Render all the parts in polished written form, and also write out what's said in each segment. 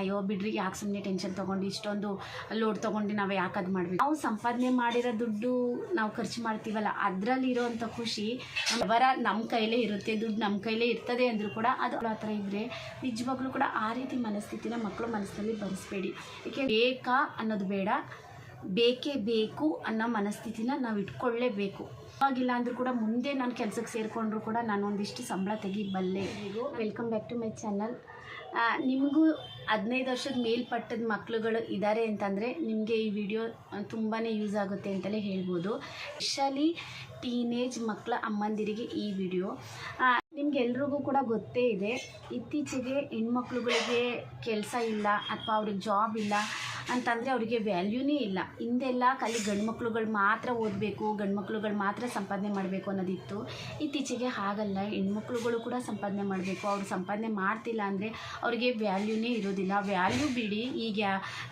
ಅಯ್ಯೋ ಬಿಡ್ರಿ, ಯಾಕೆ ಸುಮ್ಮನೆ ಟೆನ್ಷನ್ ತೊಗೊಂಡು ಇಷ್ಟೊಂದು ಲೋಡ್ ತೊಗೊಂಡು ನಾವು ಯಾಕೆ ಅದು ಮಾಡಬೇಕು. ನಾವು ಸಂಪಾದನೆ ಮಾಡಿರೋ ದುಡ್ಡು ನಾವು ಖರ್ಚು ಮಾಡ್ತೀವಲ್ಲ, ಅದರಲ್ಲಿರೋವಂಥ ಖುಷಿ ನಮ್ಮ ಕೈಲೇ ಇರುತ್ತೆ. ದುಡ್ಡು ನಮ್ಮ ಕೈಲೇ ಇರ್ತದೆ ಅಂದರೂ ಕೂಡ ಅದು ಆ ಥರ ಇದ್ದರೆ ನಿಜವಾಗ್ಲೂ ಕೂಡ ಆ ರೀತಿ ಮನಸ್ಥಿತಿನ ಮಕ್ಕಳು ಮನಸ್ಸಿನಲ್ಲಿ ಬರೆಸ್ಬೇಡಿ. ಏಕೆ ಬೇಕಾ ಅನ್ನೋದು ಬೇಡ, ಬೇಕೇ ಬೇಕು ಅನ್ನೋ ಮನಸ್ಥಿತಿನ ನಾವು ಇಟ್ಕೊಳ್ಳೇಬೇಕು. ಆಗಿಲ್ಲ ಅಂದರೂ ಕೂಡ ಮುಂದೆ ನಾನು ಕೆಲಸಕ್ಕೆ ಸೇರಿಕೊಂಡ್ರು ಕೂಡ ನಾನು ಒಂದಿಷ್ಟು ಸಂಬಳ ತೆಗಿಬಲ್ಲೆ. Welcome back to my channel. ನಿಮಗೂ 15 ವರ್ಷದ ಮೇಲ್ಪಟ್ಟದ ಮಕ್ಕಳುಗಳು ಇದ್ದಾರೆ ಅಂತಂದರೆ ನಿಮಗೆ ಈ ವಿಡಿಯೋ ತುಂಬಾ ಯೂಸ್ ಆಗುತ್ತೆ ಅಂತಲೇ ಹೇಳ್ಬೋದು. ಸ್ಪೆಷಲಿ ಟೀನೇಜ್ ಮಕ್ಕಳ ಅಮ್ಮಂದಿರಿಗೆ ಈ ವಿಡಿಯೋ. ನಿಮಗೆಲ್ರಿಗೂ ಕೂಡ ಗೊತ್ತೇ ಇದೆ, ಇತ್ತೀಚೆಗೆ ಹೆಣ್ಮಕ್ಳುಗಳಿಗೆ ಕೆಲಸ ಇಲ್ಲ ಅಥವಾ ಅವ್ರಿಗೆ ಜಾಬ್ ಇಲ್ಲ ಅಂತಂದರೆ ಅವರಿಗೆ ವ್ಯಾಲ್ಯೂನೇ ಇಲ್ಲ. ಹಿಂದೆಲ್ಲ ಖಾಲಿ ಗಂಡು ಮಕ್ಳುಗಳು ಮಾತ್ರ ಓದಬೇಕು, ಗಂಡು ಮಕ್ಳುಗಳು ಮಾತ್ರ ಸಂಪಾದನೆ ಮಾಡಬೇಕು ಅನ್ನೋದಿತ್ತು. ಇತ್ತೀಚೆಗೆ ಹಾಗಲ್ಲ, ಹೆಣ್ಮಕ್ಳುಗಳು ಕೂಡ ಸಂಪಾದನೆ ಮಾಡಬೇಕು. ಅವ್ರು ಸಂಪಾದನೆ ಮಾಡ್ತಿಲ್ಲ ಅಂದರೆ ಅವರಿಗೆ ವ್ಯಾಲ್ಯೂನೇ ಇರೋದಿಲ್ಲ. ವ್ಯಾಲ್ಯೂ ಬಿಡಿ, ಈಗ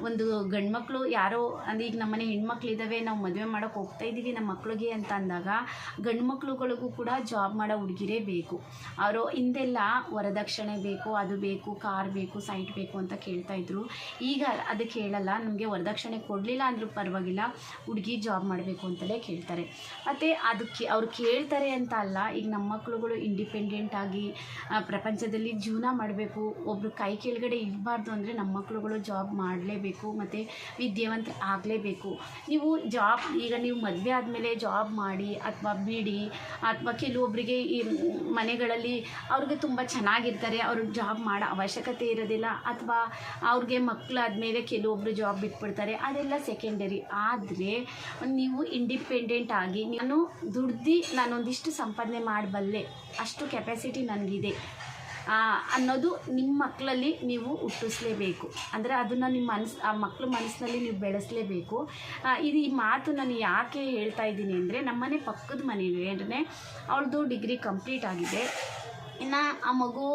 ಒಂದು ಗಂಡು ಮಕ್ಕಳು ಯಾರೋ ಅಂದರೆ ಈಗ ನಮ್ಮನೆ ಹೆಣ್ಮಕ್ಳಿದ್ದಾವೆ, ನಾವು ಮದುವೆ ಮಾಡೋಕ್ಕೆ ಹೋಗ್ತಾ ಇದ್ದೀವಿ ನಮ್ಮ ಮಕ್ಳಿಗೆ ಅಂತ ಅಂದಾಗ ಗಂಡು ಮಕ್ಳುಗಳಿಗೂ ಕೂಡ ಜಾಬ್ ಮಾಡೋ ಹುಡುಗಿರೇ ಬೇಕು. ಅವರು ಹಿಂದೆಲ್ಲ ವರದಕ್ಷಿಣೆ ಬೇಕು, ಅದು ಬೇಕು, ಕಾರ್ ಬೇಕು, ಸೈಟ್ ಬೇಕು ಅಂತ ಕೇಳ್ತಾಯಿದ್ರು. ಈಗ ಅದಕ್ಕೆ ಹೇಳಲ್ಲ, ನಮಗೆ ವರದಕ್ಷಿಣೆ ಕೊಡಲಿಲ್ಲ ಅಂದರೂ ಪರವಾಗಿಲ್ಲ, ಹುಡುಗಿ ಜಾಬ್ ಮಾಡಬೇಕು ಅಂತಲೇ ಕೇಳ್ತಾರೆ. ಮತ್ತು ಅದಕ್ಕೆ ಅವ್ರು ಕೇಳ್ತಾರೆ ಅಂತ ಅಲ್ಲ, ಈಗ ನಮ್ಮ ಮಕ್ಕಳುಗಳು ಇಂಡಿಪೆಂಡೆಂಟ್ ಆಗಿ ಪ್ರಪಂಚದಲ್ಲಿ ಜೀವನ ಮಾಡಬೇಕು, ಒಬ್ಬರು ಕೈ ಕೆಳಗಡೆ ಇರಬಾರ್ದು ಅಂದರೆ ನಮ್ಮ ಮಕ್ಕಳುಗಳು ಜಾಬ್ ಮಾಡಲೇಬೇಕು ಮತ್ತು ವಿದ್ಯಾವಂತ ಆಗಲೇಬೇಕು. ನೀವು ಜಾಬ್ ಈಗ ನೀವು ಮದುವೆ ಆದಮೇಲೆ ಜಾಬ್ ಮಾಡಿ ಅಥವಾ ಬಿಡಿ, ಅಥವಾ ಕೆಲವೊಬ್ಬರಿಗೆ ಈ ಮನೆಗಳಲ್ಲಿ ಅವ್ರಿಗೆ ತುಂಬ ಚೆನ್ನಾಗಿರ್ತಾರೆ, ಅವ್ರಿಗೆ ಜಾಬ್ ಮಾಡೋ ಅವಶ್ಯಕತೆ ಇರೋದಿಲ್ಲ, ಅಥವಾ ಅವ್ರಿಗೆ ಮಕ್ಕಳಾದಮೇಲೆ ಕೆಲವೊಬ್ಬರು ಜಾಬ್ ಬಿಟ್ಬಿಡ್ತಾರೆ, ಅದೆಲ್ಲ ಸೆಕೆಂಡರಿ. ಆದರೆ ನೀವು ಇಂಡಿಪೆಂಡೆಂಟ್ ಆಗಿ ನಾನು ದುಡ್ದು ನಾನೊಂದಿಷ್ಟು ಸಂಪಾದನೆ ಮಾಡಬಲ್ಲೆ, ಅಷ್ಟು ಕೆಪಾಸಿಟಿ ನನಗಿದೆ ಅನ್ನೋದು ನಿಮ್ಮ ಮಕ್ಕಳಲ್ಲಿ ನೀವು ಹುಟ್ಟಿಸ್ಲೇಬೇಕು. ಅಂದರೆ ಅದನ್ನು ನಿಮ್ಮ ಆ ಮಕ್ಕಳ ಮನಸ್ಸಿನಲ್ಲಿ ನೀವು ಬೆಳೆಸಲೇಬೇಕು. ಇದು ಈ ಮಾತು ನಾನು ಯಾಕೆ ಹೇಳ್ತಾ ಇದ್ದೀನಿ ಅಂದರೆ, ನಮ್ಮನೆ ಪಕ್ಕದ ಮನೆಯೇ ಅವಳದು ಡಿಗ್ರಿ ಕಂಪ್ಲೀಟ್ ಆಗಿದೆ. ಇನ್ನು ಆ ಮಗು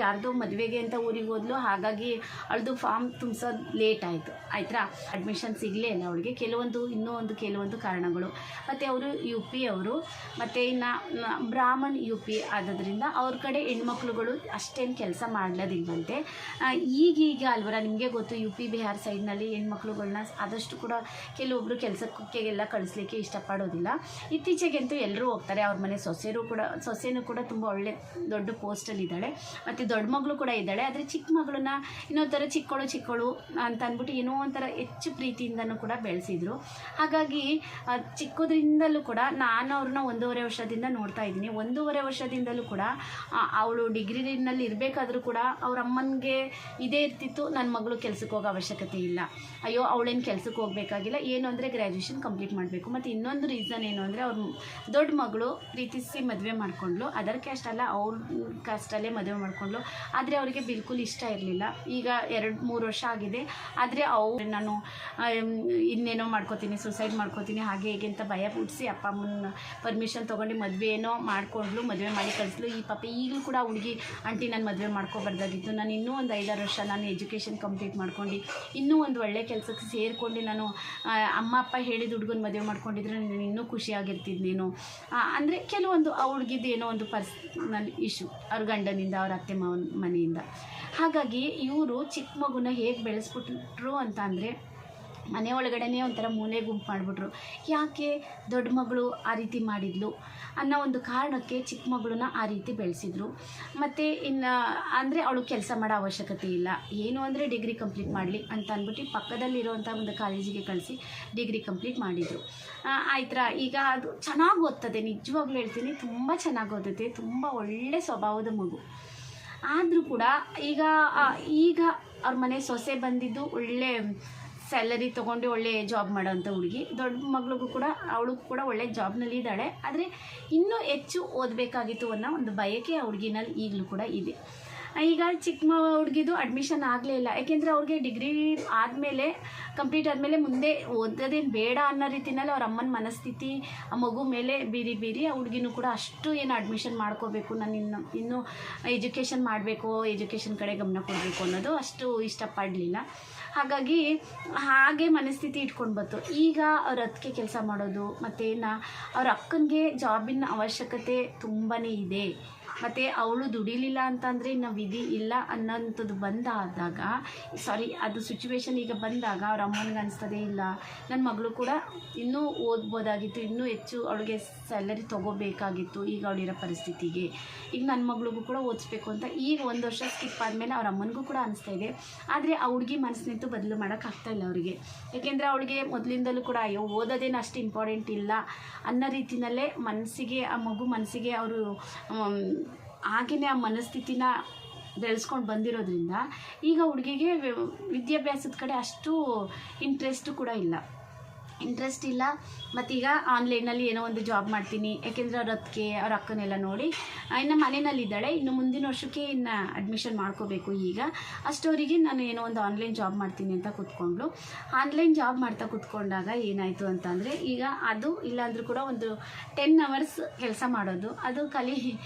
ಯಾರ್ದೋ ಮದುವೆಗೆ ಅಂತ ಊರಿಗೆ ಹೋದ್ಲು, ಹಾಗಾಗಿ ಅವಳದು ಫಾರ್ಮ್ ತುಂಬಿಸೋದು ಲೇಟ್ ಆಯಿತು. ಆಯ್ತಾ, ಅಡ್ಮಿಷನ್ ಸಿಗಲೇ ಇಲ್ಲ ಅವಳಿಗೆ, ಕೆಲವೊಂದು ಕಾರಣಗಳು. ಮತ್ತು ಅವರು UP ಅವರು, ಮತ್ತು ಇನ್ನು ಬ್ರಾಹ್ಮಣ್ UP ಆದದ್ರಿಂದ ಅವ್ರ ಕಡೆ ಹೆಣ್ಮಕ್ಳುಗಳು ಅಷ್ಟೇನು ಕೆಲಸ ಮಾಡಲದಿಲ್ವಂತೆ. ಈಗೀಗ ಅಲ್ವರ ನಿಮಗೆ ಗೊತ್ತು, UP ಬಿಹಾರ್ ಸೈಡ್ನಲ್ಲಿ ಹೆಣ್ಮಕ್ಳುಗಳನ್ನ ಆದಷ್ಟು ಕೂಡ ಕೆಲವೊಬ್ಬರು ಕೆಲಸಕ್ಕೆಲ್ಲ ಕಳಿಸ್ಲಿಕ್ಕೆ ಇಷ್ಟಪಡೋದಿಲ್ಲ. ಇತ್ತೀಚೆಗಂತೂ ಎಲ್ಲರೂ ಹೋಗ್ತಾರೆ. ಅವ್ರ ಮನೆ ಸೊಸೆನೂ ಕೂಡ ತುಂಬ ಒಳ್ಳೆ ದೊಡ್ಡ ಪೋಸ್ಟಲ್ಲಿದ್ದಾಳೆ, ಮತ್ತು ದೊಡ್ಡ ಮಗಳು ಕೂಡ ಇದ್ದಾಳೆ. ಆದರೆ ಚಿಕ್ಕ ಮಗಳನ್ನ ಇನ್ನೊಂಥರ ಚಿಕ್ಕಳು ಅಂತ ಅಂದ್ಬಿಟ್ಟು ಏನೋ ಒಂಥರ ಹೆಚ್ಚು ಪ್ರೀತಿಯಿಂದನೂ ಕೂಡ ಬೆಳೆಸಿದ್ರು. ಹಾಗಾಗಿ ಚಿಕ್ಕದ್ರಿಂದಲೂ ಕೂಡ ನಾನು ಅವ್ರನ್ನ 1.5 ವರ್ಷದಿಂದ ನೋಡ್ತಾ ಇದ್ದೀನಿ. 1.5 ವರ್ಷದಿಂದಲೂ ಕೂಡ ಅವಳು ಡಿಗ್ರಿನಲ್ಲಿ ಇರಬೇಕಾದ್ರೂ ಕೂಡ ಅವ್ರ ಅಮ್ಮನಿಗೆ ಇದೇ ಇರ್ತಿತ್ತು, ನನ್ನ ಮಗಳು ಕೆಲಸಕ್ಕೆ ಹೋಗೋ ಅವಶ್ಯಕತೆ ಇಲ್ಲ, ಅಯ್ಯೋ ಅವಳೇನು ಕೆಲಸಕ್ಕೆ ಹೋಗಬೇಕಾಗಿಲ್ಲ, ಏನು ಅಂದರೆ ಗ್ರ್ಯಾಜುಯೇಷನ್ ಕಂಪ್ಲೀಟ್ ಮಾಡಬೇಕು. ಮತ್ತು ಇನ್ನೊಂದು ರೀಸನ್ ಏನು ಅಂದರೆ, ಅವ್ರ ದೊಡ್ಡ ಮಗಳು ಪ್ರೀತಿಸಿ ಮದುವೆ ಮಾಡಿಕೊಂಡ್ಲು. ಅದರ ಕ್ಯಾಸ್ಟ್ ಅಲ್ಲ, ಅವ್ರ ಕಾಸ್ಟಲ್ಲೇ ಮದುವೆ ಮಾಡಿಕೊಂಡ್ಲು. ಆದರೆ ಅವರಿಗೆ ಬಿಲ್ಕುಲ್ ಇಷ್ಟ ಇರಲಿಲ್ಲ. ಈಗ 2-3 ವರ್ಷ ಆಗಿದೆ. ಆದರೆ ನಾನು ಇನ್ನೇನೋ ಮಾಡ್ಕೋತೀನಿ, ಸುಸೈಡ್ ಮಾಡ್ಕೋತೀನಿ, ಹಾಗೆ ಹೇಗೆ ಅಂತ ಭಯ ಹುಟ್ಟಿಸಿ ಅಪ್ಪ ಅಮ್ಮನ ಪರ್ಮಿಷನ್ ತೊಗೊಂಡು ಮದುವೆ ಏನೋ ಮಾಡಿಕೊಂಡ್ಲು, ಮದುವೆ ಮಾಡಿ ಕಳಿಸ್ಲು. ಈ ಪಾಪ ಈಗಲೂ ಕೂಡ ಹುಡುಗಿ, ಆಂಟಿ ನಾನು ಮದುವೆ ಮಾಡ್ಕೊಬಾರ್ದಾಗಿತ್ತು, ನಾನು ಇನ್ನೂ ಒಂದು 5-6 ವರ್ಷ ನಾನು ಎಜುಕೇಷನ್ ಕಂಪ್ಲೀಟ್ ಮಾಡ್ಕೊಂಡು ಇನ್ನೂ ಒಂದು ಒಳ್ಳೆ ಕೆಲಸಕ್ಕೆ ಸೇರಿಕೊಂಡು ನಾನು ಅಮ್ಮ ಅಪ್ಪ ಹೇಳಿದ ಹುಡುಗನ ಮದುವೆ ಮಾಡ್ಕೊಂಡಿದ್ರೆ ನಾನು ಇನ್ನೂ ಖುಷಿಯಾಗಿರ್ತಿದ್ನೇನು. ಅಂದರೆ ಕೆಲವೊಂದು ಆ ಹುಡುಗಿದ್ದು ಏನೋ ಒಂದು ಪರ್ಸ್ನಲ್ ಇಶ್ಯೂ ಅವ್ರ ಗಂಡನಿಂದ, ಅವ್ರ ಅತ್ತೆ ಮಾವನ ಮನೆಯಿಂದ. ಹಾಗಾಗಿ ಇವರು ಚಿಕ್ಕ ಮಗುನ ಹೇಗೆ ಬೆಳೆಸ್ಬಿಟ್ರು ಅಂತ ಅಂದರೆ, ಮನೆ ಒಳಗಡೆನೇ ಒಂಥರ ಮೂಲೆ ಗುಂಪು ಮಾಡಿಬಿಟ್ರು. ಯಾಕೆ ದೊಡ್ಡ ಮಗಳು ಆ ರೀತಿ ಮಾಡಿದ್ಲು ಅನ್ನೋ ಒಂದು ಕಾರಣಕ್ಕೆ ಚಿಕ್ಕ ಮಗಳನ್ನ ಆ ರೀತಿ ಬೆಳೆಸಿದ್ರು. ಮತ್ತು ಇನ್ನು ಅಂದರೆ ಅವಳು ಕೆಲಸ ಮಾಡೋ ಅವಶ್ಯಕತೆ ಇಲ್ಲ, ಏನು ಅಂದರೆ ಡಿಗ್ರಿ ಕಂಪ್ಲೀಟ್ ಮಾಡಲಿ ಅಂತ ಅಂದ್ಬಿಟ್ಟು ಪಕ್ಕದಲ್ಲಿರೋವಂಥ ಒಂದು ಕಾಲೇಜಿಗೆ ಕಳಿಸಿ ಡಿಗ್ರಿ ಕಂಪ್ಲೀಟ್ ಮಾಡಿದರು. ಆಯ್ತಾ, ಈಗ ಅದು ಚೆನ್ನಾಗಿ ಓದ್ತದೆ, ನಿಜವಾಗ್ಲೂ ಹೇಳ್ತೀನಿ, ತುಂಬ ಚೆನ್ನಾಗಿ ಓದುತ್ತೆ, ತುಂಬ ಒಳ್ಳೆ ಸ್ವಭಾವದ ಮಗು. ಆದರೂ ಕೂಡ ಈಗ ಅವ್ರ ಮನೆ ಸೊಸೆ ಬಂದಿದ್ದು ಒಳ್ಳೆ ಸ್ಯಾಲರಿ ತೊಗೊಂಡು ಒಳ್ಳೆ ಜಾಬ್ ಮಾಡೋವಂಥ ಹುಡುಗಿ. ದೊಡ್ಡ ಮಗಳಿಗೂ ಕೂಡ ಅವಳು ಕೂಡ ಒಳ್ಳೆ ಜಾಬ್ನಲ್ಲಿ ಇದ್ದಾಳೆ. ಆದರೆ ಇನ್ನೂ ಹೆಚ್ಚು ಓದಬೇಕಾಗಿತ್ತು ಅನ್ನೋ ಒಂದು ಬಯಕೆ ಆ ಹುಡುಗಿನಲ್ಲಿ ಈಗಲೂ ಕೂಡ ಇದೆ. ಈಗ ಚಿಕ್ಕ ಹುಡುಗಿದು ಅಡ್ಮಿಷನ್ ಆಗಲೇ ಇಲ್ಲ, ಯಾಕೆಂದರೆ ಅವ್ರಿಗೆ ಡಿಗ್ರಿ ಆದಮೇಲೆ ಕಂಪ್ಲೀಟ್ ಆದಮೇಲೆ ಮುಂದೆ ಓದೋದೇನು ಬೇಡ ಅನ್ನೋ ರೀತಿಯಲ್ಲಿ ಅವ್ರ ಅಮ್ಮನ ಮನಸ್ಥಿತಿ ಆ ಮಗು ಮೇಲೆ ಬೀರಿ ಆ ಹುಡುಗಿನೂ ಕೂಡ ಅಷ್ಟು ಏನು ಅಡ್ಮಿಷನ್ ಮಾಡ್ಕೋಬೇಕು, ನಾನು ಇನ್ನೂ ಎಜುಕೇಷನ್ ಮಾಡಬೇಕು, ಎಜುಕೇಷನ್ ಕಡೆ ಗಮನ ಕೊಡಬೇಕು ಅನ್ನೋದು ಅಷ್ಟು ಇಷ್ಟಪಡಲಿಲ್ಲ. ಹಾಗಾಗಿ ಹಾಗೆ ಮನಸ್ಥಿತಿ ಇಟ್ಕೊಂಡು ಬಂತು. ಈಗ ಅವ್ರ ಅದಕ್ಕೆ ಕೆಲಸ ಮಾಡೋದು, ಮತ್ತು ಅವ್ರ ಅಕ್ಕನಿಗೆ ಜಾಬಿನ ಅವಶ್ಯಕತೆ ತುಂಬಾ ಇದೆ. ಮತ್ತು ಅವಳು ದುಡಿಲಿಲ್ಲ ಅಂತಂದರೆ ಇನ್ನು ವಿಧಿ ಇಲ್ಲ ಅನ್ನೋಂಥದ್ದು ಬಂದಾದಾಗ ಅದು ಸಿಚುವೇಶನ್ ಈಗ ಬಂದಾಗ ಅವ್ರ ಅಮ್ಮನಿಗೆ ಅನಿಸ್ತದೆ, ಇಲ್ಲ ನನ್ನ ಮಗಳು ಕೂಡ ಇನ್ನೂ ಓದ್ಬೋದಾಗಿತ್ತು, ಇನ್ನೂ ಹೆಚ್ಚು ಅವಳಿಗೆ ಸ್ಯಾಲರಿ ತೊಗೋಬೇಕಾಗಿತ್ತು ಈಗ ಅವಳಿರೋ ಪರಿಸ್ಥಿತಿಗೆ, ಈಗ ನನ್ನ ಮಗಳಿಗೂ ಕೂಡ ಓದಿಸ್ಬೇಕು ಅಂತ ಈಗ 1 ವರ್ಷ ಸ್ಕಿಪ್ ಆದಮೇಲೆ ಅವ್ರ ಅಮ್ಮನಿಗೂ ಕೂಡ ಅನಿಸ್ತಾ ಇದೆ. ಆದರೆ ಆ ಹುಡುಗಿ ಮನಸ್ಸಿನಿಂದ ಬದಲು ಮಾಡೋಕ್ಕಾಗ್ತಾಯಿಲ್ಲ ಅವರಿಗೆ. ಏಕೆಂದರೆ ಅವಳಿಗೆ ಮೊದಲಿಂದಲೂ ಕೂಡ ಅಯ್ಯೋ ಓದೋದೇನು ಅಷ್ಟು ಇಂಪಾರ್ಟೆಂಟ್ ಇಲ್ಲ ಅನ್ನೋ ರೀತಿಯಲ್ಲೇ ಮನಸ್ಸಿಗೆ, ಆ ಮಗು ಮನಸ್ಸಿಗೆ ಅವರು ಹಾಗೆಯೇ ಆ ಮನಸ್ಥಿತಿನ ಬೆಳೆಸ್ಕೊಂಡು ಬಂದಿರೋದ್ರಿಂದ ಈಗ ಹುಡುಗಿಗೆ ವಿದ್ಯಾಭ್ಯಾಸದ ಕಡೆ ಅಷ್ಟು ಇಂಟ್ರೆಸ್ಟ್ ಇಲ್ಲ. ಮತ್ತೀಗ ಆನ್ಲೈನಲ್ಲಿ ಏನೋ ಒಂದು ಜಾಬ್ ಮಾಡ್ತೀನಿ, ಯಾಕೆಂದರೆ ಅವ್ರ ಅಕ್ಕನೆಲ್ಲ ನೋಡಿ ಇನ್ನು ಮನೆಯಲ್ಲಿದ್ದಾಳೆ, ಇನ್ನು ಮುಂದಿನ ವರ್ಷಕ್ಕೆ ಇನ್ನು ಅಡ್ಮಿಷನ್ ಮಾಡ್ಕೋಬೇಕು. ಈಗ ಅಷ್ಟವರಿಗೆ ನಾನು ಏನೋ ಒಂದು ಆನ್ಲೈನ್ ಜಾಬ್ ಮಾಡ್ತೀನಿ ಅಂತ ಕೂತ್ಕೊಂಡ್ಳು. ಆನ್ಲೈನ್ ಜಾಬ್ ಮಾಡ್ತಾ ಕೂತ್ಕೊಂಡಾಗ ಏನಾಯಿತು ಅಂತಂದರೆ, ಈಗ ಅದು ಇಲ್ಲಾಂದ್ರೂ ಕೂಡ ಒಂದು 10 ಅವರ್ಸ್ ಕೆಲಸ ಮಾಡೋದು, ಅದು ಖಾಲಿ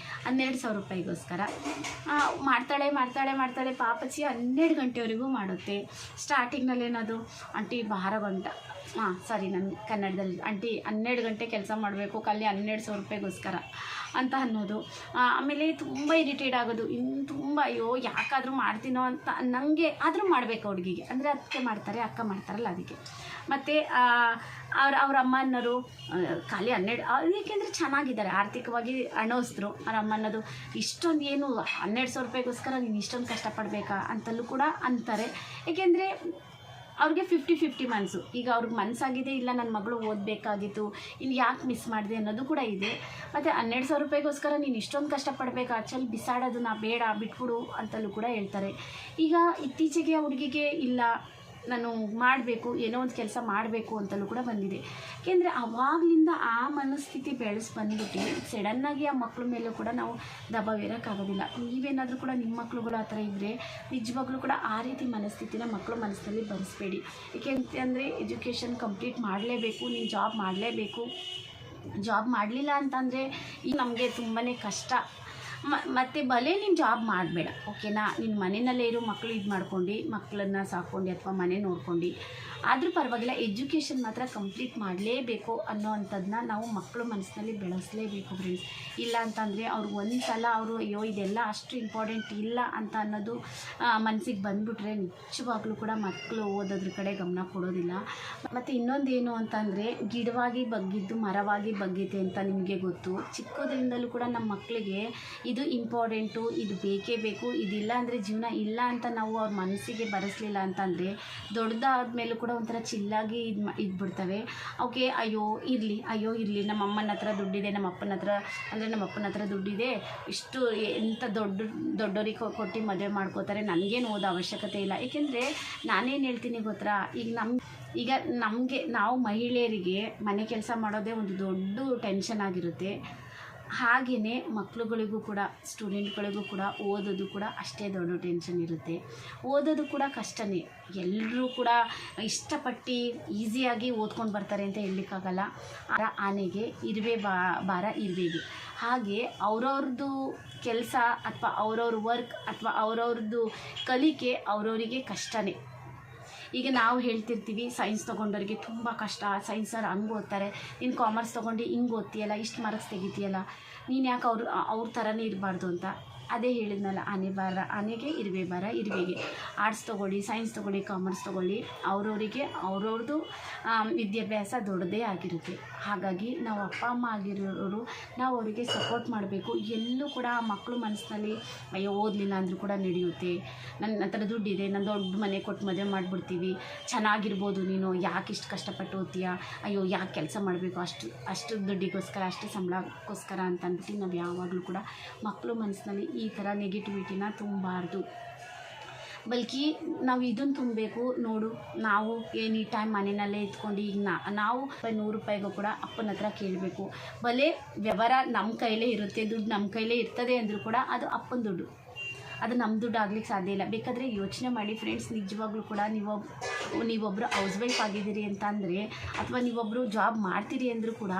12,000 ರೂಪಾಯಿಗೋಸ್ಕರ ಮಾಡ್ತಾಳೆ ಪಾಪಚ್ಚಿ 12 ಗಂಟೆವರೆಗೂ ಮಾಡುತ್ತೆ. ಸ್ಟಾರ್ಟಿಂಗ್ನಲ್ಲಿ ಏನದು ಆಂಟಿ ನಾನು ಕನ್ನಡದಲ್ಲಿ ಆಂಟಿ 12 ಗಂಟೆ ಕೆಲಸ ಮಾಡಬೇಕು, ಖಾಲಿ 12,000 ರೂಪಾಯಿಗೋಸ್ಕರ ಅಂತ ಅನ್ನೋದು. ಆಮೇಲೆ ತುಂಬ ಇರಿಟೇಟ್ ಆಗೋದು, ಇನ್ನು ತುಂಬ ಅಯ್ಯೋ ಯಾಕಾದರೂ ಮಾಡ್ತೀನೋ ಅಂತ ನನಗೆ ಆದರೂ ಮಾಡಬೇಕು ಹುಡುಗಿಗೆ, ಅಂದರೆ ಅದಕ್ಕೆ ಅಕ್ಕ ಮಾಡ್ತಾರಲ್ಲ ಅದಕ್ಕೆ. ಮತ್ತು ಅವ್ರ ಅಮ್ಮ ಅನ್ನೋರು ಖಾಲಿ 12, ಏಕೆಂದರೆ ಚೆನ್ನಾಗಿದ್ದಾರೆ ಆರ್ಥಿಕವಾಗಿ ಅಣೋಸ್ತರು. ಅವ್ರ ಅಮ್ಮ ಅನ್ನೋದು ಇಷ್ಟೊಂದು ಏನು 12,000 ರೂಪಾಯಿಗೋಸ್ಕರ ನೀನು ಇಷ್ಟೊಂದು ಕಷ್ಟಪಡಬೇಕಾ ಅಂತಲೂ ಕೂಡ ಅಂತಾರೆ. ಏಕೆಂದರೆ ಅವ್ರಿಗೆ 50-50 ಮನಸ್ಸು. ಈಗ ಅವ್ರಿಗೆ ಮನಸ್ಸಾಗಿದೆ, ಇಲ್ಲ ನನ್ನ ಮಗಳು ಓದಬೇಕಾಗಿತ್ತು, ಇನ್ನು ಯಾಕೆ ಮಿಸ್ ಮಾಡಿದೆ ಅನ್ನೋದು ಕೂಡ ಇದೆ. ಮತ್ತು 12,000 ರೂಪಾಯಿಗೋಸ್ಕರ ನೀನು ಇಷ್ಟೊಂದು ಕಷ್ಟಪಡಬೇಕಾ, ಚಲ್ ಬಿಸಾಡೋದನ್ನ ಬೇಡ ಬಿಟ್ಬಿಡು ಅಂತಲೂ ಕೂಡ ಹೇಳ್ತಾರೆ. ಈಗ ಇತ್ತೀಚೆಗೆ ಆ ಹುಡುಗಿಗೆ ಇಲ್ಲ ನಾನು ಮಾಡಬೇಕು, ಏನೋ ಒಂದು ಕೆಲಸ ಮಾಡಬೇಕು ಅಂತಲೂ ಕೂಡ ಬಂದಿದೆ. ಏಕೆಂದರೆ ಆವಾಗಲಿಂದ ಆ ಮನಸ್ಥಿತಿ ಬಂದ್ಬಿಟ್ಟು ಸಡನ್ನಾಗಿ ಆ ಮಕ್ಕಳ ಮೇಲೂ ಕೂಡ ನಾವು ದಬಾವ್ ಇರೋಕ್ಕಾಗೋದಿಲ್ಲ. ನೀವೇನಾದರೂ ಕೂಡ ನಿಮ್ಮ ಮಕ್ಕಳುಗಳು ಆ ಥರ ಇದ್ದರೆ ನಿಜವಾಗ್ಲೂ ಕೂಡ ಆ ರೀತಿ ಮನಸ್ಥಿತಿನ ಮಕ್ಕಳು ಮನಸ್ಸಿನಲ್ಲಿ ಬರೆಸ್ಬೇಡಿ. ಏಕೆಂತಂದರೆ ಎಜುಕೇಷನ್ ಕಂಪ್ಲೀಟ್ ಮಾಡಲೇಬೇಕು, ನೀನು ಜಾಬ್ ಮಾಡಲೇಬೇಕು. ಜಾಬ್ ಮಾಡಲಿಲ್ಲ ಅಂತಂದರೆ ಈಗ ನಮಗೆ ತುಂಬಾ ಕಷ್ಟ. ಮತ್ತು ಭಲೆ ನೀನು ಜಾಬ್ ಮಾಡಬೇಡ, ಓಕೆನಾ, ನಿನ್ನ ಮನೆಯಲ್ಲೇ ಇರೋ ಮಕ್ಕಳು ಮಾಡ್ಕೊಂಡು ಮಕ್ಕಳನ್ನ ಸಾಕೊಂಡು ಅಥವಾ ಮನೆ ನೋಡ್ಕೊಂಡು ಆದರೂ ಪರವಾಗಿಲ್ಲ, ಎಜುಕೇಷನ್ ಮಾತ್ರ ಕಂಪ್ಲೀಟ್ ಮಾಡಲೇಬೇಕು ಅನ್ನೋ ಅಂಥದ್ದನ್ನ ನಾವು ಮಕ್ಕಳು ಮನಸ್ಸಿನಲ್ಲಿ ಬೆಳೆಸಲೇಬೇಕು ಫ್ರೆಂಡ್ಸ್. ಇಲ್ಲ ಅಂತಂದರೆ ಅವ್ರಿಗೆ ಒಂದು ಸಲ ಅಯ್ಯೋ ಇದೆಲ್ಲ ಅಷ್ಟು ಇಂಪಾರ್ಟೆಂಟ್ ಇಲ್ಲ ಅಂತ ಅನ್ನೋದು ಮನಸ್ಸಿಗೆ ಬಂದುಬಿಟ್ರೆ ನಿಜವಾಗ್ಲೂ ಕೂಡ ಮಕ್ಕಳು ಓದೋದ್ರ ಕಡೆ ಗಮನ ಕೊಡೋದಿಲ್ಲ. ಮತ್ತು ಇನ್ನೊಂದೇನು ಅಂತಂದರೆ, ಗಿಡವಾಗಿ ಬಗ್ಗಿದ್ದು ಮರವಾಗಿ ಬಗ್ಗಿದೆ ಅಂತ ನಿಮಗೆ ಗೊತ್ತು. ಚಿಕ್ಕದ್ರಿಂದಲೂ ಕೂಡ ನಮ್ಮ ಮಕ್ಕಳಿಗೆ ಇದು ಇಂಪಾರ್ಟೆಂಟು, ಇದು ಬೇಕೇ ಬೇಕು, ಇದಿಲ್ಲ ಅಂದರೆ ಜೀವನ ಇಲ್ಲ ಅಂತ ನಾವು ಅವ್ರ ಮನಸ್ಸಿಗೆ ಬರೆಸಲಿಲ್ಲ ಅಂತಂದರೆ ದೊಡ್ಡದಾದ ಮೇಲೂ ಕೂಡ ಒಂಥರ ಚಿಲ್ಲಾಗಿ ಇದ್ಬಿಡ್ತವೆ. ಓಕೆ ಅಯ್ಯೋ ಇರಲಿ ನಮ್ಮ ಅಮ್ಮನ ಹತ್ರ ದುಡ್ಡಿದೆ, ನಮ್ಮ ಅಪ್ಪನ ಹತ್ರ ದುಡ್ಡಿದೆ, ಇಷ್ಟು ಎಂಥ ದೊಡ್ಡವರಿಗೆ ಕೊಟ್ಟು ಮದುವೆ ಮಾಡ್ಕೋತಾರೆ, ನನಗೇನು ಓದೋ ಅವಶ್ಯಕತೆ ಇಲ್ಲ. ಏಕೆಂದರೆ ನಾನೇನು ಹೇಳ್ತೀನಿ ಗೊತ್ತಾ, ಈಗ ನಮಗೆ ನಾವು ಮಹಿಳೆಯರಿಗೆ ಮನೆ ಕೆಲಸ ಮಾಡೋದೇ ಒಂದು ದೊಡ್ಡ ಟೆನ್ಷನ್ ಆಗಿರುತ್ತೆ. ಹಾಗೆಯೇ ಮಕ್ಕಳುಗಳಿಗೂ ಕೂಡ ಸ್ಟೂಡೆಂಟ್ಗಳಿಗೂ ಕೂಡ ಓದೋದು ಕೂಡ ಅಷ್ಟೇ ದೊಡ್ಡ ಟೆನ್ಷನ್ ಇರುತ್ತೆ. ಓದೋದು ಕೂಡ ಕಷ್ಟನೇ, ಎಲ್ಲರೂ ಕೂಡ ಇಷ್ಟಪಟ್ಟು ಈಸಿಯಾಗಿ ಓದ್ಕೊಂಡು ಬರ್ತಾರೆ ಅಂತ ಹೇಳಲಿಕ್ಕಾಗಲ್ಲ. ಆನೆಗೆ ಇರುವೆ ಭಾರ ಇರುವೆಗೆ. ಹಾಗೆ ಅವ್ರವ್ರದ್ದು ಕೆಲಸ ಅಥವಾ ಅವ್ರವ್ರ ವರ್ಕ್ ಅಥವಾ ಅವ್ರವ್ರದ್ದು ಕಲಿಕೆ ಅವ್ರವರಿಗೆ ಕಷ್ಟನೇ. ಈಗ ನಾವು ಹೇಳ್ತಿರ್ತೀವಿ ಸೈನ್ಸ್ ತೊಗೊಂಡವ್ರಿಗೆ ತುಂಬ ಕಷ್ಟ, ಸೈನ್ಸವ್ರು ಹಂಗೆ ಓದ್ತಾರೆ, ನೀನು ಕಾಮರ್ಸ್ ತೊಗೊಂಡು ಹಿಂಗೆ ಓದ್ತೀಯಲ್ಲ, ಇಷ್ಟು ಮಾರ್ಕ್ಸ್ ತೆಗಿತೀಯಲ್ಲ, ನೀನು ಯಾಕೆ ಅವ್ರ ಥರನೇ ಇರಬಾರ್ದು ಅಂತ. ಅದೇ ಹೇಳಿದ್ನಲ್ಲ, ಆನೆಗೆ ಇರುವೆ ಭಾರ ಇರುವೆಗೆ. ಆರ್ಟ್ಸ್ ತೊಗೊಳ್ಳಿ, ಸೈನ್ಸ್ ತೊಗೊಳ್ಳಿ, ಕಾಮರ್ಸ್ ತೊಗೊಳ್ಳಿ, ಅವ್ರವ್ರದ್ದು ವಿದ್ಯಾಭ್ಯಾಸ ದೊಡ್ಡದೇ ಆಗಿರುತ್ತೆ. ಹಾಗಾಗಿ ನಾವು ಅಪ್ಪ ಅಮ್ಮ ಆಗಿರೋರು ನಾವು ಅವರಿಗೆ ಸಪೋರ್ಟ್ ಮಾಡಬೇಕು. ಎಲ್ಲೂ ಕೂಡ ಮಕ್ಕಳು ಮನಸ್ಸಿನಲ್ಲಿ ಅಯ್ಯೋ ಓದಲಿಲ್ಲ ಅಂದರೂ ಕೂಡ ನಡೆಯುತ್ತೆ, ನನ್ನ ಹತ್ರ ದುಡ್ಡಿದೆ, ನಾನು ದೊಡ್ಡ ಮನೆ ಕೊಟ್ಟು ಮದುವೆ ಮಾಡಿಬಿಡ್ತೀವಿ, ಚೆನ್ನಾಗಿರ್ಬೋದು, ನೀನು ಯಾಕೆ ಇಷ್ಟು ಕಷ್ಟಪಟ್ಟು ಓದ್ತೀಯಾ, ಅಯ್ಯೋ ಯಾಕೆ ಕೆಲಸ ಮಾಡಬೇಕು, ಅಷ್ಟು ದುಡ್ಡಿಗೋಸ್ಕರ, ಅಷ್ಟು ಸಂಬಳಕ್ಕೋಸ್ಕರ ಅಂತ ಅಂದ್ಬಿಟ್ಟು ನಾವು ಯಾವಾಗಲೂ ಕೂಡ ಮಕ್ಕಳು ಮನಸ್ಸಿನಲ್ಲಿ ಈ ಥರ ನೆಗೆಟಿವಿಟಿನ ತುಂಬಬಾರ್ದು. ಬಲ್ಕಿ ನಾವು ಇದನ್ನು ತುಂಬಬೇಕು. ನೋಡು, ನಾವು ಎನಿ ಟೈಮ್ ಮನೆಯಲ್ಲೇ ಇದ್ಕೊಂಡು ಈಗ ನಾವು 100 ರೂಪಾಯಿಗೂ ಕೂಡ ಅಪ್ಪನ ಹತ್ರ ಕೇಳಬೇಕು. ಭಲೆ ವ್ಯವಹಾರ ನಮ್ಮ ಕೈಲೇ ಇರುತ್ತೆ, ದುಡ್ಡು ನಮ್ಮ ಕೈಲೇ ಇರ್ತದೆ ಅಂದರೂ ಕೂಡ ಅದು ಅಪ್ಪನ ದುಡ್ಡು, ಅದು ನಮ್ಮ ದುಡ್ಡು ಆಗ್ಲಿಕ್ಕೆ ಸಾಧ್ಯ ಇಲ್ಲ. ಬೇಕಾದರೆ ಯೋಚನೆ ಮಾಡಿ ಫ್ರೆಂಡ್ಸ್, ನಿಜವಾಗ್ಲೂ ಕೂಡ ನೀವೊಬ್ಬರು ಹೌಸ್ ವೈಫ್ ಆಗಿದ್ದೀರಿ ಅಂತ ಅಂದರೆ, ಅಥವಾ ನೀವೊಬ್ಬರು ಜಾಬ್ ಮಾಡ್ತೀರಿ ಅಂದರೂ ಕೂಡ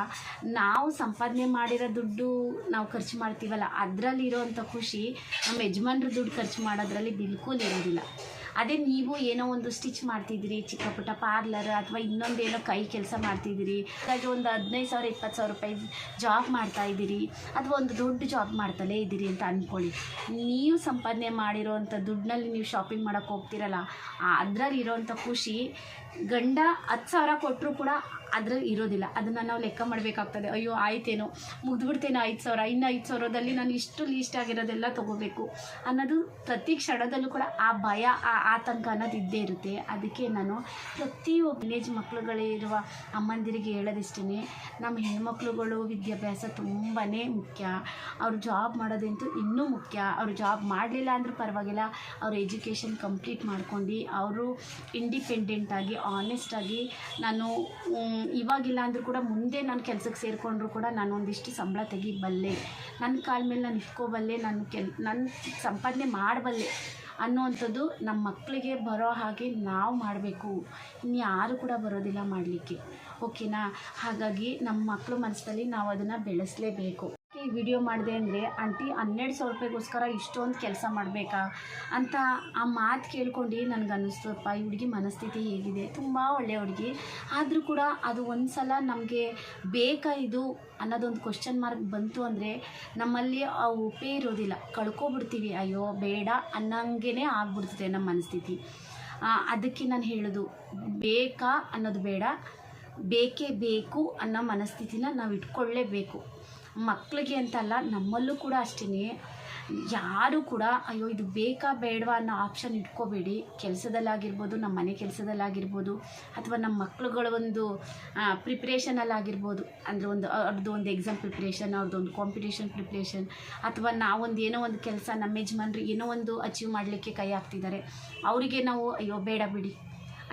ನಾವು ಸಂಪಾದನೆ ಮಾಡಿರೋ ದುಡ್ಡು ನಾವು ಖರ್ಚು ಮಾಡ್ತೀವಲ್ಲ, ಅದರಲ್ಲಿರೋವಂಥ ಖುಷಿ ನಮ್ಮ ಯಜಮಾನ್ರ ದುಡ್ಡು ಖರ್ಚು ಮಾಡೋದ್ರಲ್ಲಿ ಬಿಲ್ಕುಲ್ ಇರೋದಿಲ್ಲ. ಅದೇ ನೀವು ಏನೋ ಒಂದು ಸ್ಟಿಚ್ ಮಾಡ್ತಿದ್ದೀರಿ, ಚಿಕ್ಕ ಪುಟ್ಟ ಪಾರ್ಲರ್ ಅಥವಾ ಇನ್ನೊಂದೇನೋ ಕೈ ಕೆಲಸ ಮಾಡ್ತಿದ್ದೀರಿ, ಹಾಗಾಗಿ ಒಂದು 15,000 20,000 ರೂಪಾಯಿ ಜಾಬ್ ಮಾಡ್ತಾಯಿದ್ದೀರಿ ಅಥವಾ ಒಂದು ದೊಡ್ಡ ಜಾಬ್ ಮಾಡ್ತಲೇ ಇದ್ದೀರಿ ಅಂತ ಅಂದ್ಕೊಳ್ಳಿ. ನೀವು ಸಂಪಾದನೆ ಮಾಡಿರೋವಂಥ ದುಡ್ಡಿನಲ್ಲಿ ನೀವು ಶಾಪಿಂಗ್ ಮಾಡೋಕ್ಕೆ ಹೋಗ್ತಿರಲ್ಲ, ಅದರಲ್ಲಿ ಇರೋವಂಥ ಖುಷಿ ಗಂಡ 10,000 ಕೊಟ್ಟರು ಕೂಡ ಅದ್ರಲ್ಲಿ ಇರೋದಿಲ್ಲ. ಅದನ್ನು ನಾವು ಲೆಕ್ಕ ಮಾಡಬೇಕಾಗ್ತದೆ. ಅಯ್ಯೋ ಆಯ್ತೇನೋ, ಮುಗಿದ್ಬಿಡ್ತೇನೋ 5,000, ಇನ್ನು 5,000ದಲ್ಲಿ ನಾನು ಇಷ್ಟು ಲೀಸ್ಟ್ ಆಗಿರೋದೆಲ್ಲ ತೊಗೋಬೇಕು ಅನ್ನೋದು ಪ್ರತಿ ಕ್ಷಣದಲ್ಲೂ ಕೂಡ ಆ ಭಯ, ಆ ಆತಂಕ ಅನ್ನೋದು ಇದ್ದೇ ಇರುತ್ತೆ. ಅದಕ್ಕೆ ನಾನು ಪ್ರತಿಯೊಬ್ಬ ವಿಲೇಜ್ ಮಕ್ಕಳುಗಳಿರುವ ಅಮ್ಮಂದಿರಿಗೆ ಹೇಳೋದಿಷ್ಟೇ, ನಮ್ಮ ಹೆಣ್ಮಕ್ಳುಗಳು ವಿದ್ಯಾಭ್ಯಾಸ ತುಂಬಾ ಮುಖ್ಯ. ಅವರು ಜಾಬ್ ಮಾಡೋದಂತೂ ಇನ್ನೂ ಮುಖ್ಯ. ಅವರು ಜಾಬ್ ಮಾಡಲಿಲ್ಲ ಅಂದರೂ ಪರವಾಗಿಲ್ಲ, ಅವ್ರ ಎಜುಕೇಷನ್ ಕಂಪ್ಲೀಟ್ ಮಾಡ್ಕೊಂಡು ಅವರು ಇಂಡಿಪೆಂಡೆಂಟಾಗಿ ಆನೆಸ್ಟಾಗಿ, ನಾನು ಇವಾಗಿಲ್ಲ ಅಂದರೂ ಕೂಡ ಮುಂದೆ ನಾನು ಕೆಲಸಕ್ಕೆ ಸೇರಿಕೊಂಡ್ರು ಕೂಡ ನಾನು ಒಂದಿಷ್ಟು ಸಂಬಳ ತೆಗಿಬಲ್ಲೆ, ನನ್ನ ಕಾಲ ಮೇಲೆ ನಾನು ಇಟ್ಕೋಬಲ್ಲೆ, ನಾನು ಸಂಪಾದನೆ ಮಾಡಬಲ್ಲೆ ಅನ್ನೋವಂಥದ್ದು ನಮ್ಮ ಮಕ್ಕಳಿಗೆ ಬರೋ ಹಾಗೆ ನಾವು ಮಾಡಬೇಕು. ಇನ್ಯಾರು ಕೂಡ ಬರೋದಿಲ್ಲ ಮಾಡಲಿಕ್ಕೆ, ಓಕೆನಾ? ಹಾಗಾಗಿ ನಮ್ಮ ಮಕ್ಕಳ ಮನಸ್ಸಲ್ಲಿ ನಾವು ಅದನ್ನು ಬೆಳೆಸಲೇಬೇಕು. ಈ ವಿಡಿಯೋ ಮಾಡಿದೆ ಅಂದರೆ ಆಂಟಿ 12,000 ರೂಪಾಯಿಗೋಸ್ಕರ ಇಷ್ಟೊಂದು ಕೆಲಸ ಮಾಡಬೇಕಾ ಅಂತ ಆ ಮಾತು ಕೇಳ್ಕೊಂಡು ನನಗೆ ಅನ್ನಿಸ್ತಪ್ಪ, ಈ ಹುಡುಗಿ ಮನಸ್ಥಿತಿ ಹೇಗಿದೆ, ತುಂಬ ಒಳ್ಳೆಯ ಹುಡುಗಿ, ಆದರೂ ಕೂಡ ಅದು ಒಂದು ಸಲ ನಮಗೆ ಬೇಕಾ ಇದು ಅನ್ನೋದೊಂದು ಕ್ವಶನ್ ಮಾರ್ಕ್ ಬಂತು ಅಂದರೆ ನಮ್ಮಲ್ಲಿ ಆ ಉಪೇ ಇರೋದಿಲ್ಲ, ಕಳ್ಕೊಬಿಡ್ತೀವಿ. ಅಯ್ಯೋ ಬೇಡ ಅನ್ನಂಗೆ ಆಗ್ಬಿಡ್ತದೆ ನಮ್ಮ ಮನಸ್ಥಿತಿ. ಅದಕ್ಕೆ ನಾನು ಹೇಳೋದು, ಬೇಕಾ ಅನ್ನೋದು ಬೇಡ, ಬೇಕೇ ಬೇಕು ಅನ್ನೋ ಮನಸ್ಥಿತಿನ ನಾವು ಇಟ್ಕೊಳ್ಳೇಬೇಕು. ಮಕ್ಕಳಿಗೆ ಅಂತಲ್ಲ, ನಮ್ಮಲ್ಲೂ ಕೂಡ ಅಷ್ಟೇ. ಯಾರು ಕೂಡ ಅಯ್ಯೋ ಇದು ಬೇಕಾ ಬೇಡವಾ ಅನ್ನೋ ಆಪ್ಷನ್ ಇಟ್ಕೋಬೇಡಿ. ಕೆಲಸದಲ್ಲಾಗಿರ್ಬೋದು, ನಮ್ಮ ಮನೆ ಕೆಲಸದಲ್ಲಾಗಿರ್ಬೋದು, ಅಥವಾ ನಮ್ಮ ಮಕ್ಳುಗಳ ಒಂದು ಪ್ರಿಪ್ರೇಷನಲ್ಲಾಗಿರ್ಬೋದು, ಅಂದರೆ ಅವ್ರದ್ದು ಒಂದು ಎಕ್ಸಾಮ್ ಪ್ರಿಪ್ರೇಷನ್, ಅವ್ರದ್ದೊಂದು ಕಾಂಪಿಟೇಷನ್ ಪ್ರಿಪ್ರೇಷನ್, ಅಥವಾ ನಾವೊಂದು ಏನೋ ಒಂದು ಕೆಲಸ ನಮ್ಮ ಯಜಮಾನ್ರು ಏನೋ ಒಂದು ಅಚೀವ್ ಮಾಡಲಿಕ್ಕೆ ಕೈ ಹಾಕ್ತಿದ್ದಾರೆ, ಅವರಿಗೆ ನಾವು ಅಯ್ಯೋ ಬೇಡ ಬಿಡಿ,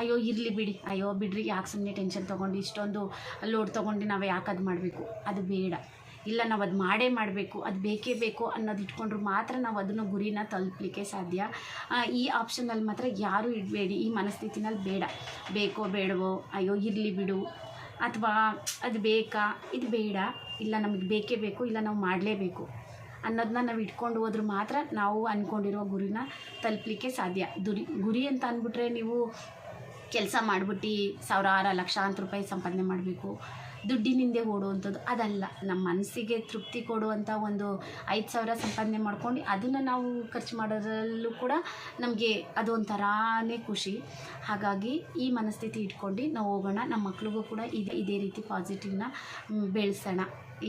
ಅಯ್ಯೋ ಇರಲಿ ಬಿಡಿ, ಅಯ್ಯೋ ಬಿಡ್ರಿ, ಯಾಕೆ ಸುಮ್ಮನೆ ಟೆನ್ಷನ್ ತೊಗೊಂಡು ಇಷ್ಟೊಂದು ಲೋಡ್ ತೊಗೊಂಡು ನಾವು ಯಾಕೆ ಅದು ಮಾಡಬೇಕು, ಅದು ಬೇಡ, ಇಲ್ಲ ನಾವು ಅದು ಮಾಡಬೇಕು, ಅದು ಬೇಕೇ ಬೇಕು ಅನ್ನೋದು ಇಟ್ಕೊಂಡ್ರು ಮಾತ್ರ ನಾವು ಅದನ್ನು ಗುರಿನ ತಲುಪಲಿಕ್ಕೆ ಸಾಧ್ಯ. ಈ ಆಪ್ಷನಲ್ಲಿ ಮಾತ್ರ ಯಾರೂ ಇಡಬೇಡಿ, ಈ ಮನಸ್ಥಿತಿನಲ್ಲಿ ಬೇಡ, ಬೇಕೋ ಬೇಡವೋ, ಅಯ್ಯೋ ಇರಲಿ ಬಿಡು, ಅಥವಾ ಅದು ಬೇಕಾ ಇದು ಬೇಡ, ಇಲ್ಲ ನಮಗೆ ಬೇಕೇ ಬೇಕು, ಇಲ್ಲ ನಾವು ಮಾಡಲೇಬೇಕು ಅನ್ನೋದನ್ನ ನಾವು ಇಟ್ಕೊಂಡು ಹೋದ್ರೆ ಮಾತ್ರ ನಾವು ಅಂದ್ಕೊಂಡಿರೋ ಗುರಿನ ತಲುಪಲಿಕ್ಕೆ ಸಾಧ್ಯ. ಗುರಿ ಅಂತ ಅಂದ್ಬಿಟ್ರೆ ನೀವು ಕೆಲಸ ಮಾಡಿಬಿಟ್ಟು ಸಾವಿರಾರು ಲಕ್ಷಾಂತರ ರೂಪಾಯಿ ಸಂಪಾದನೆ ಮಾಡಬೇಕು, ದುಡ್ಡಿನಿಂದೆ ಓಡುವಂಥದ್ದು ಅದಲ್ಲ. ನಮ್ಮ ಮನಸ್ಸಿಗೆ ತೃಪ್ತಿ ಕೊಡುವಂಥ ಒಂದು 5,000 ಸಂಪಾದನೆ ಮಾಡ್ಕೊಂಡು ಅದನ್ನು ನಾವು ಖರ್ಚು ಮಾಡೋದ್ರಲ್ಲೂ ಕೂಡ ನಮಗೆ ಅದೊಂಥರಾನೇ ಖುಷಿ. ಹಾಗಾಗಿ ಈ ಮನಸ್ಥಿತಿ ಇಟ್ಕೊಂಡು ನಾವು ಹೋಗೋಣ, ನಮ್ಮ ಮಕ್ಳಿಗೂ ಕೂಡ ಇದೇ ರೀತಿ ಪಾಸಿಟಿವ್ನ ಬೆಳೆಸೋಣ.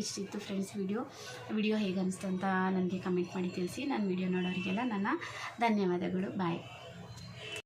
ಇಷ್ಟಿತ್ತು ಫ್ರೆಂಡ್ಸ್ ವಿಡಿಯೋ ಹೇಗೆ ಅನಿಸ್ತು ಅಂತ ನನಗೆ ಕಮೆಂಟ್ ಮಾಡಿ ತಿಳಿಸಿ. ನನ್ನ ವಿಡಿಯೋ ನೋಡೋರಿಗೆಲ್ಲ ನನ್ನ ಧನ್ಯವಾದಗಳು. ಬಾಯ್.